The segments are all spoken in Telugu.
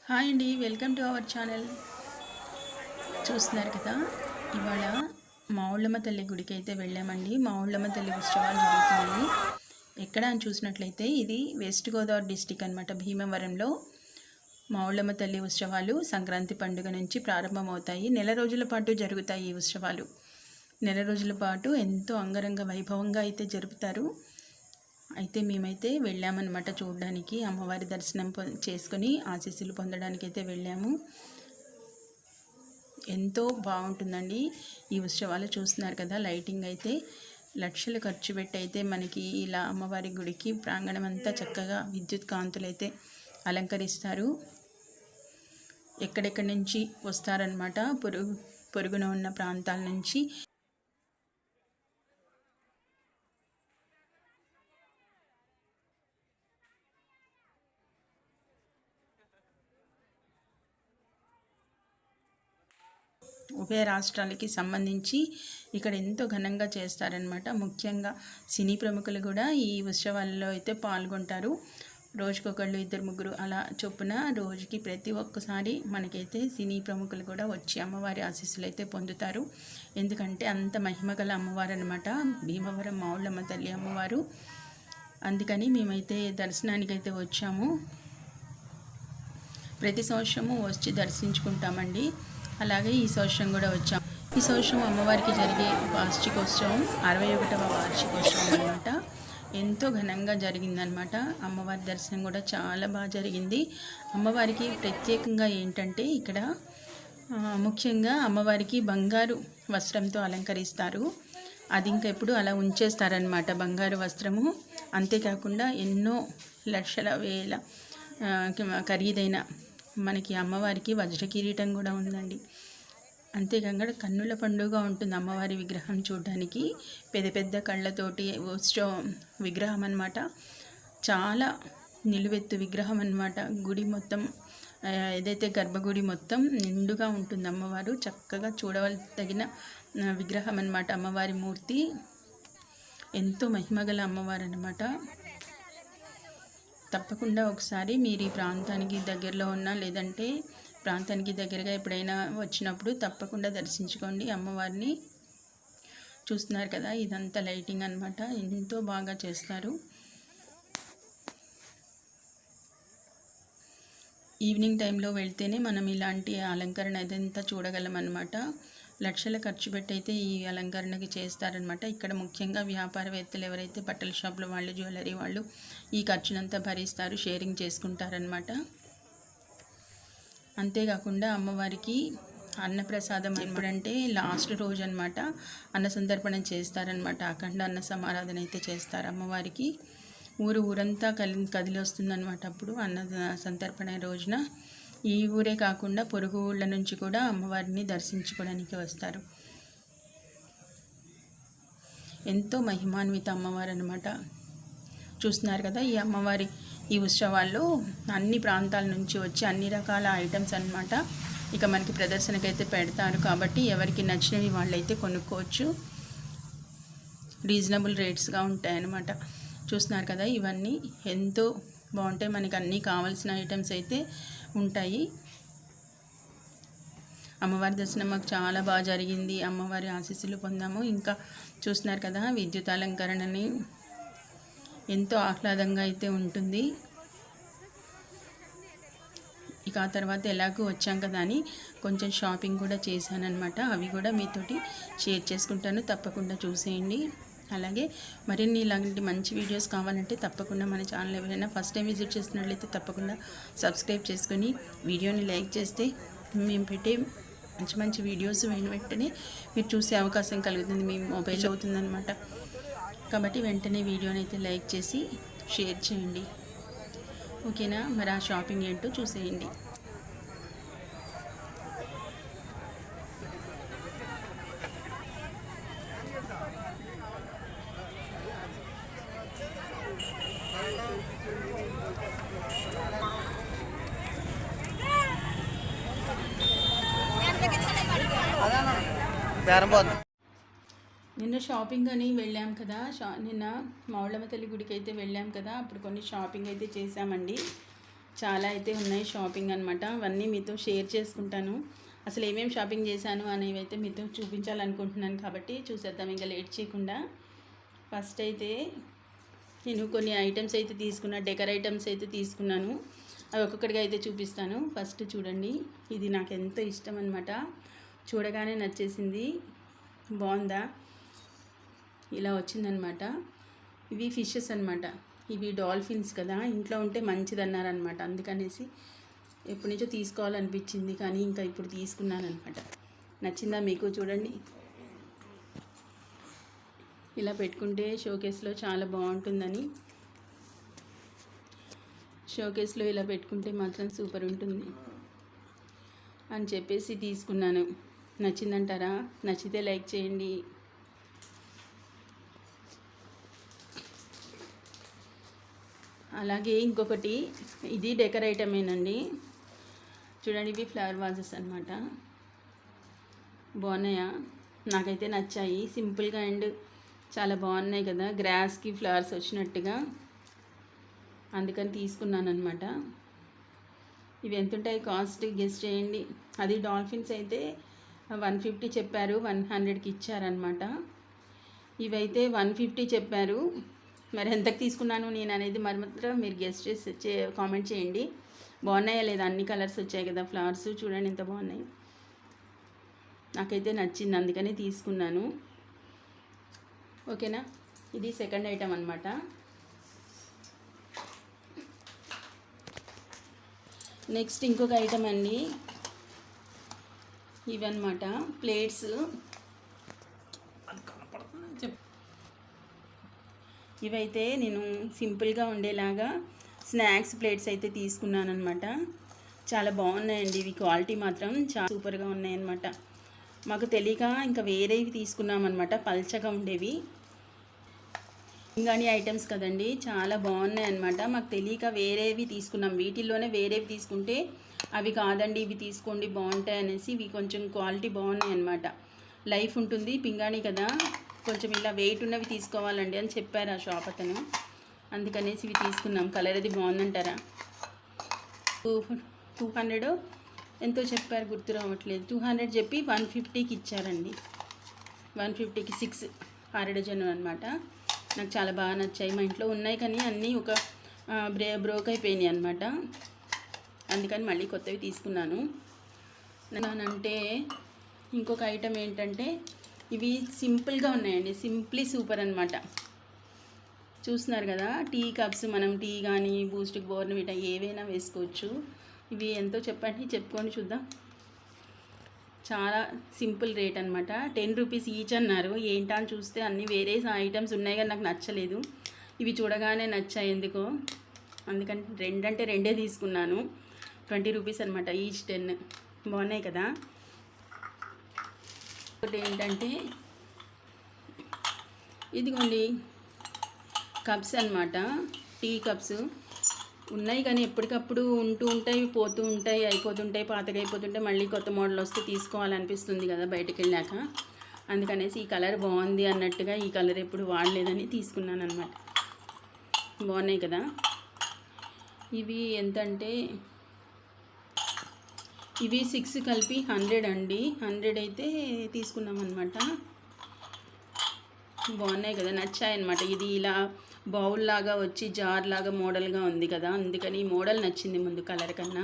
హాయ్ అండి, వెల్కమ్ టు అవర్ ఛానల్. చూస్తున్నారు కదా, ఇవాళ మావుళ్ళమ్మ తల్లి గుడికి అయితే వెళ్ళామండి. మావుళ్ళమ్మ తల్లి ఉత్సవాలు జరుగుతున్నాయి. ఎక్కడ అని చూసినట్లయితే ఇది వెస్ట్ గోదావరి డిస్టిక్ అనమాట. భీమవరంలో మావుళ్ళమ్మ తల్లి ఉత్సవాలు సంక్రాంతి పండుగ నుంచి ప్రారంభమవుతాయి. నెల రోజుల పాటు జరుగుతాయి ఈ ఉత్సవాలు. నెల రోజుల పాటు ఎంతో అంగరంగ వైభవంగా అయితే జరుపుతారు. అయితే మేమైతే వెళ్ళామన్నమాట చూడడానికి, అమ్మవారి దర్శనం చేసుకొని ఆశీస్సులు పొందడానికి అయితే వెళ్ళాము. ఎంతో బాగుంటుందండి ఈ ఉత్సవాలు. చూస్తున్నారు కదా, లైటింగ్ అయితే లక్షలు ఖర్చు పెట్టి అయితే మనకి ఇలా అమ్మవారి గుడికి ప్రాంగణం అంతా చక్కగా విద్యుత్ కాంతులు అయితే అలంకరిస్తారు. ఎక్కడెక్కడి నుంచి వస్తారనమాట, పొరుగున ఉన్న ప్రాంతాల నుంచి. ఉభయ రాష్ట్రాలకి సంబంధించి ఇక్కడ ఎంతో ఘనంగా చేస్తారనమాట. ముఖ్యంగా సినీ ప్రముఖులు కూడా ఈ ఉత్సవాల్లో అయితే పాల్గొంటారు. రోజుకొకళ్ళు, ఇద్దరు ముగ్గురు అలా చొప్పున రోజుకి ప్రతి ఒక్కసారి మనకైతే సినీ ప్రముఖులు కూడా వచ్చి అమ్మవారి ఆశీస్సులు అయితే పొందుతారు. ఎందుకంటే అంత మహిమగల అమ్మవారు అనమాట భీమవరం మావుళ్ళమ్మ తల్లి అమ్మవారు. అందుకని మేమైతే దర్శనానికైతే వచ్చాము. ప్రతి సంవత్సరము వచ్చి దర్శించుకుంటామండి. అలాగే ఈ సంవత్సరం కూడా వచ్చాం. ఈ సంవత్సరం అమ్మవారికి జరిగే వార్షికోత్సవం 61వ వార్షికోత్సవం అనమాట. ఎంతో ఘనంగా జరిగిందనమాట. అమ్మవారి దర్శనం కూడా చాలా బాగా జరిగింది. అమ్మవారికి ప్రత్యేకంగా ఏంటంటే ఇక్కడ ముఖ్యంగా అమ్మవారికి బంగారు వస్త్రంతో అలంకరిస్తారు. అది ఇంకా ఎప్పుడు అలా ఉంచేస్తారనమాట, బంగారు వస్త్రము. అంతేకాకుండా ఎన్నో లక్షల వేల ఖరీదైన మనకి అమ్మవారికి వజ్ర కిరీటం కూడా ఉందండి. అంతేకాకుండా కన్నుల పండుగ ఉంటుంది అమ్మవారి విగ్రహం చూడడానికి. పెద్ద పెద్ద కళ్ళతోటి విగ్రహం అన్నమాట. చాలా నిలువెత్తు విగ్రహం అన్నమాట. గుడి మొత్తం ఏదైతే గర్భగుడి మొత్తం నిండుగా ఉంటుంది అమ్మవారు. చక్కగా చూడవలసిన విగ్రహం అన్నమాట అమ్మవారి మూర్తి. ఎంతో మహిమగల అమ్మవారు అన్నమాట. తప్పకుండా ఒకసారి మీరు ఈ ప్రాంతానికి దగ్గరలో ఉన్న, లేదంటే ప్రాంతానికి దగ్గరగా ఎప్పుడైనా వచ్చినప్పుడు తప్పకుండా దర్శించుకోండి అమ్మవారిని. చూస్తున్నారు కదా, ఇదంతా లైటింగ్ అనమాట. ఎంతో బాగా చేస్తారు. ఈవినింగ్ టైంలో వెళ్తేనే మనం ఇలాంటి అలంకరణ ఇదంతా చూడగలం అనమాట. లక్షల ఖర్చు పెట్టి అయితే ఈ అలంకరణకి చేస్తారనమాట. ఇక్కడ ముఖ్యంగా వ్యాపారవేత్తలు ఎవరైతే బట్టల షాపుల వాళ్ళు, జ్యువెలరీ వాళ్ళు ఈ ఖర్చునంతా భరిస్తారు, షేరింగ్ చేసుకుంటారనమాట. అంతేకాకుండా అమ్మవారికి అన్నప్రసాదం ఎప్పుడంటే లాస్ట్ రోజు అనమాట అన్న సంతర్పణ చేస్తారనమాట. అఖండ అన్న సమారాధన అయితే చేస్తారు అమ్మవారికి. ఊరంతా కదిలి వస్తుందన్నమాట అప్పుడు అన్న సంతర్పణ రోజున. ఈ ఊరే కాకుండా పొరుగు ఊళ్ళ నుంచి కూడా అమ్మవారిని దర్శించుకోవడానికి వస్తారు. ఎంతో మహిమాన్విత అమ్మవారు అనమాట. చూస్తున్నారు కదా, ఈ అమ్మవారి ఈ ఉత్సవాల్లో అన్ని ప్రాంతాల నుంచి వచ్చి అన్ని రకాల ఐటమ్స్ అనమాట ఇక మనకి ప్రదర్శనకైతే పెడతారు. కాబట్టి ఎవరికి నచ్చినవి వాళ్ళైతే కొనుక్కోవచ్చు. రీజనబుల్ రేట్స్గా ఉంటాయన్నమాట. చూస్తున్నారు కదా, ఇవన్నీ ఎంతో బాగుంటాయి. మనకి అన్నీ కావాల్సిన ఐటమ్స్ అయితే ఉంటాయి. అమ్మవారి దర్శనం మాకు చాలా బాగా జరిగింది. అమ్మవారి ఆశీస్సులు పొందాము. ఇంకా చూస్తున్నారు కదా, విద్యుత్ అలంకరణని ఎంతో ఆహ్లాదంగా అయితే ఉంటుంది. ఇక ఆ తర్వాత ఎలాగో వచ్చాం కదా అని కొంచెం షాపింగ్ కూడా చేశానన్నమాట. అవి కూడా మీతోటి షేర్ చేసుకుంటాను, తప్పకుండా చూసేయండి. అలాగే మరిన్ని ఇలాంటి మంచి వీడియోస్ కావాలంటే తప్పకుండా మన ఛానల్ ఎవరైనా ఫస్ట్ టైం విజిట్ చేస్తున్నట్లయితే తప్పకుండా సబ్స్క్రైబ్ చేసుకొని వీడియోని లైక్ చేస్తే మేము పెట్టే మంచి మంచి వీడియోస్ వెంటనే మీరు చూసే అవకాశం కలుగుతుంది. మీ మొబైల్ అవుతుందన్నమాట. కాబట్టి వెంటనే వీడియోని అయితే లైక్ చేసి షేర్ చేయండి. ఓకేనా? మరి ఆ షాపింగ్ ఏంటో చూసేయండి. నిన్న షాపింగ్ అని వెళ్ళాం కదా, నిన్న మావుళ్ళమ్మ తల్లి గుడికి అయితే వెళ్ళాం కదా, అప్పుడు కొన్ని షాపింగ్ అయితే చేసామండి. చాలా అయితే ఉన్నాయి షాపింగ్ అనమాట. అవన్నీ మీతో షేర్ చేసుకుంటాను. అసలు ఏమేమి షాపింగ్ చేశాను అనేవి అయితే మీతో చూపించాలనుకుంటున్నాను. కాబట్టి చూసేద్దాం ఇంకా లేట్ చేయకుండా. ఫస్ట్ అయితే నేను కొన్ని ఐటమ్స్ అయితే తీసుకున్నాను, డెకర్ ఐటమ్స్ అయితే తీసుకున్నాను. అవి ఒక్కొక్కటిగా అయితే చూపిస్తాను. ఫస్ట్ చూడండి, ఇది నాకు ఎంతో ఇష్టం అనమాట. చూడగానే నచ్చేసింది. బాగుందా? ఇలా వచ్చిందనమాట. ఇవి ఫిషెస్ అనమాట. ఇవి డాల్ఫిన్స్ కదా, ఇంట్లో ఉంటే మంచిది అన్నారనమాట. అందుకనేసి ఎప్పటి నుంచో తీసుకోవాలనిపించింది, కానీ ఇంకా ఇప్పుడు తీసుకున్నాను అనమాట. నచ్చిందా మీకు? చూడండి, ఇలా పెట్టుకుంటే షోకేస్లో చాలా బాగుంటుందని, షోకేస్లో ఇలా పెట్టుకుంటే మాత్రం సూపర్ ఉంటుంది అని చెప్పేసి తీసుకున్నాను. నచ్చిందంటారా? నచ్చితే లైక్ చేయండి. అలాగే ఇంకొకటి, ఇది డెకర్ ఐటమేనండి. చూడండి, ఇవి ఫ్లవర్ వాజెస్ అనమాట. బాగున్నాయా? నాకైతే నచ్చాయి. సింపుల్గా అండ్ చాలా బాగున్నాయి కదా, గ్రాస్కి ఫ్లవర్స్ వచ్చినట్టుగా. అందుకని తీసుకున్నాను అనమాట. ఇవి ఎంత ఉంటాయి కాస్ట్ గెస్ చేయండి. అది డాల్ఫిన్స్ అయితే 150 చెప్పారు, 100కి ఇచ్చారనమాట. ఇవైతే 150 చెప్పారు. మరి ఎంతకు తీసుకున్నాను నేను అనేది మరి మాత్రం మీరు గెస్ చేసి కామెంట్ చేయండి. బాగున్నాయా లేదా? అన్ని కలర్స్ వచ్చాయి కదా ఫ్లవర్స్. చూడండి ఎంత బాగున్నాయి. నాకైతే నచ్చింది, అందుకని తీసుకున్నాను. ఓకేనా? ఇది సెకండ్ ఐటమ్ అనమాట. నెక్స్ట్ ఇంకొక ఐటమ్ అండి. ఇవన్నమాట ప్లేట్స్. ఇవైతే నేను సింపుల్గా ఉండేలాగా స్నాక్స్ ప్లేట్స్ అయితే తీసుకున్నాను అనమాట. చాలా బాగున్నాయండి ఇవి. క్వాలిటీ మాత్రం చాలా సూపర్గా ఉన్నాయన్నమాట. మాకు తెలియక ఇంకా వేరేవి తీసుకున్నామన్నమాట, పల్చగా ఉండేవి. ఇంగాని ఐటమ్స్ కదండి, చాలా బాగున్నాయి అన్నమాట. మాకు తెలియక వేరేవి తీసుకున్నాం. వీటిల్లోనే వేరేవి తీసుకుంటే అవి కాదండి ఇవి తీసుకోండి బాగుంటాయి అనేసి ఇవి కొంచెం క్వాలిటీ బాగున్నాయి అన్నమాట. లైఫ్ ఉంటుంది, పింగాణి కదా, కొంచెం ఇలా వెయిట్ ఉన్నవి తీసుకోవాలండి అని చెప్పారు ఆ షాప్ అతను. అందుకనేసి ఇవి తీసుకున్నాం. కలర్ అది బాగుందంటారా? 200 ఎంతో చెప్పారు, గుర్తు రావట్లేదు. 200 చెప్పి 150కి ఇచ్చారండి. 150కి 6 అరడజను అనమాట. నాకు చాలా బాగా నచ్చాయి. మా ఇంట్లో ఉన్నాయి కానీ అన్నీ ఒక బ్రోక్ అయిపోయినాయి అనమాట. అందుకని మళ్ళీ కొత్తవి తీసుకున్నాను. అంటే ఇంకొక ఐటమ్ ఏంటంటే, ఇవి సింపుల్గా ఉన్నాయండి. సింప్లీ సూపర్ అనమాట. చూస్తున్నారు కదా, టీ కప్స్. మనం టీ కానీ బూస్ట్కి బోర్న్విటా ఏవైనా వేసుకోవచ్చు. ఇవి ఎంతో చెప్పండి, చెప్పుకొని చూద్దాం. చాలా సింపుల్ రేట్ అనమాట. 10 రూపీస్ ఈచ్ అన్నారు. ఏంటా అని చూస్తే అన్నీ వేరే ఐటమ్స్ ఉన్నాయి కానీ నాకు నచ్చలేదు. ఇవి చూడగానే నచ్చాయి ఎందుకో, అందుకని రెండే తీసుకున్నాను. 20 రూపీస్ అనమాట, ఈచ్ 10. బాగున్నాయి కదా. ఒకటి ఏంటంటే ఇదిగోండి కప్స్ అనమాట. టీ కప్స్ ఉన్నాయి కానీ ఎప్పటికప్పుడు ఉంటూ ఉంటాయి, పోతూ ఉంటాయి, అయిపోతుంటాయి, పాతగా అయిపోతుంటాయి. మళ్ళీ కొత్త మోడల్ వస్తే తీసుకోవాలనిపిస్తుంది కదా బయటకు వెళ్ళాక. అందుకనేసి ఈ కలర్ బాగుంది అన్నట్టుగా ఈ కలర్ ఎప్పుడు వాడలేదని తీసుకున్నాను అనమాట. బాగున్నాయి కదా. ఇవి ఎంతంటే ఇవి 6 కలిపి 100 అండి. 100 అయితే తీసుకున్నాం అనమాట. బాగున్నాయి కదా, నచ్చాయి అనమాట. ఇది ఇలా బౌల్ లాగా వచ్చి జార్ లాగా మోడల్గా ఉంది కదా, అందుకని ఈ మోడల్ నచ్చింది ముందు కలర్ కన్నా.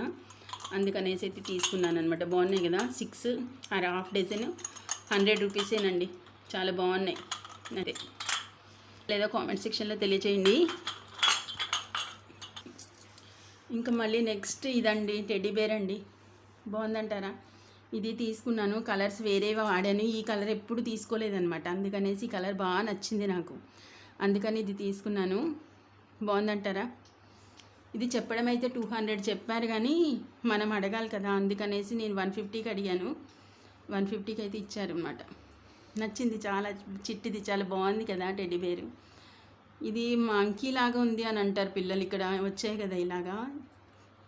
అందుకనేసి అయితే తీసుకున్నాను అనమాట. బాగున్నాయి కదా. 6 హాఫ్ డజన్ 100 రూపీసేనండి. చాలా బాగున్నాయి. అదే లేదా కామెంట్ సెక్షన్లో తెలియచేయండి. ఇంకా మళ్ళీ నెక్స్ట్ ఇదండి, టెడ్డీ బేర్ అండి. బాగుందంటారా? ఇది తీసుకున్నాను. కలర్స్ వేరేగా వాడాను. ఈ కలర్ ఎప్పుడు తీసుకోలేదన్నమాట. అందుకనేసి ఈ కలర్ బాగా నచ్చింది నాకు. అందుకని ఇది తీసుకున్నాను. బాగుందంటారా? ఇది చెప్పడం అయితే 200 చెప్పారు కానీ మనం అడగాలి కదా, అందుకనేసి నేను 150కి అడిగాను. 150కి అయితే ఇచ్చారన్నమాట. నచ్చింది చాలా. చిట్టిది చాలా బాగుంది కదా టెడ్డీ బేరు. ఇది మంకీ లాగా ఉంది అని అంటారు పిల్లలు. ఇక్కడ వచ్చాయి కదా ఇలాగా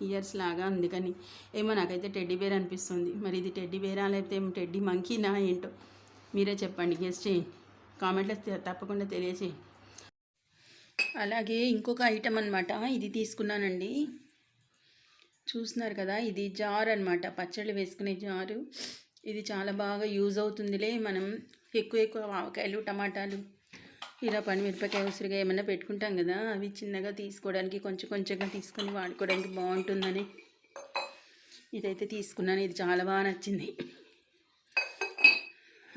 ఇయర్స్ లాగా, అందుకని ఏమో నాకైతే టెడ్డీ బేర్ అనిపిస్తుంది. మరి ఇది టెడ్డీ బేరా లేకపోతే టెడ్డీ మంకీనా ఏంటో మీరే చెప్పండి, గెస్ చేయండి. కామెంట్లో తప్పకుండా తెలియచేయండి. అలాగే ఇంకొక ఐటమ్ అనమాట, ఇది తీసుకున్నానండి. చూస్తున్నారు కదా, ఇది జార్ అనమాట, పచ్చళ్ళు వేసుకునే జారు. ఇది చాలా బాగా యూజ్ అవుతుందిలే. మనం ఎక్కువ ఆవకాయలు, టమాటాలు, ఇలా మిరపకాయ, ఉసిరికాయ ఏమన్నా పెట్టుకుంటాం కదా, అవి చిన్నగా తీసుకోవడానికి కొంచెం కొంచెంగా తీసుకొని వాడుకోవడానికి బాగుంటుందని ఇదైతే తీసుకున్నాను. ఇది చాలా బాగా నచ్చింది.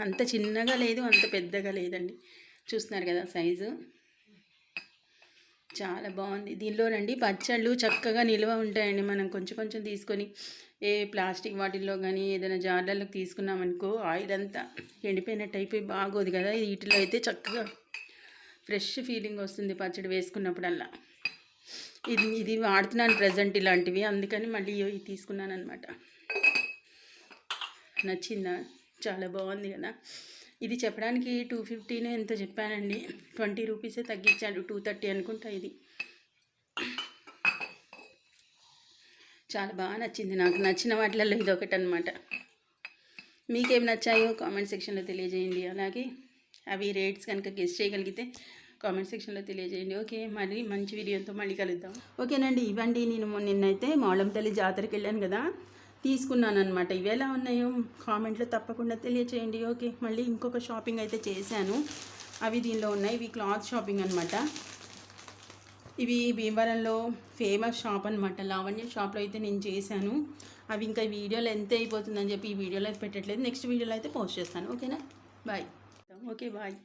అంత చిన్నగా లేదు, అంత పెద్దగా లేదండి. చూస్తున్నారు కదా సైజు, చాలా బాగుంది. దీనిలోనండి పచ్చళ్ళు చక్కగా నిల్వ ఉంటాయండి. మనం కొంచెం కొంచెం తీసుకొని ఏ ప్లాస్టిక్ వాటిల్లో కానీ ఏదైనా జార్లలోకి తీసుకున్నామనుకో, ఆయిల్ అంతా ఎండిపోయినట్టు అయిపోయి బాగోదు కదా. వీటిలో అయితే చక్కగా ఫ్రెష్ ఫీలింగ్ వస్తుంది పచ్చడి వేసుకున్నప్పుడల్లా. ఇది వాడుతున్నాను ప్రజెంట్ ఇలాంటివి, అందుకని మళ్ళీ తీసుకున్నాను అనమాట. నచ్చిందా? చాలా బాగుంది కదా. ఇది చెప్పడానికి 250 ఎంతో చెప్పానండి, 20 రూపీసే తగ్గించాడు, 230 అనుకుంటా. ఇది చాలా బాగా నచ్చింది. నాకు నచ్చిన వాటిలలో ఇది ఒకటి అనమాట. మీకేం నచ్చాయో కామెంట్ సెక్షన్లో తెలియజేయండి. అలాగే అవి రేట్స్ కనుక గెస్ చేయగలిగితే కామెంట్ సెక్షన్లో తెలియజేయండి. ఓకే, మరి మంచి వీడియోతో మళ్ళీ కలుద్దాం. ఓకేనండి, ఇవ్వండి. నేను నిన్నైతే మావులమ్మతల్లి జాతరకి వెళ్ళాను కదా, తీసుకున్నాను అనమాట. ఇవి ఎలా ఉన్నాయో కామెంట్లో తప్పకుండా తెలియచేయండి. ఓకే, మళ్ళీ ఇంకొక షాపింగ్ అయితే చేశాను, అవి దీనిలో ఉన్నాయి. ఇవి క్లాత్ షాపింగ్ అనమాట. ఇవి భీమవరంలో ఫేమస్ షాప్ అనమాట, లావణ్య షాప్లో అయితే నేను చేశాను. అవి ఇంకా వీడియోలో ఎంత అయిపోతుందని చెప్పి ఈ వీడియోలో అయితే పెట్టట్లేదు. నెక్స్ట్ వీడియోలో అయితే పోస్ట్ చేస్తాను. ఓకేనా, బాయ్. Okay, bye.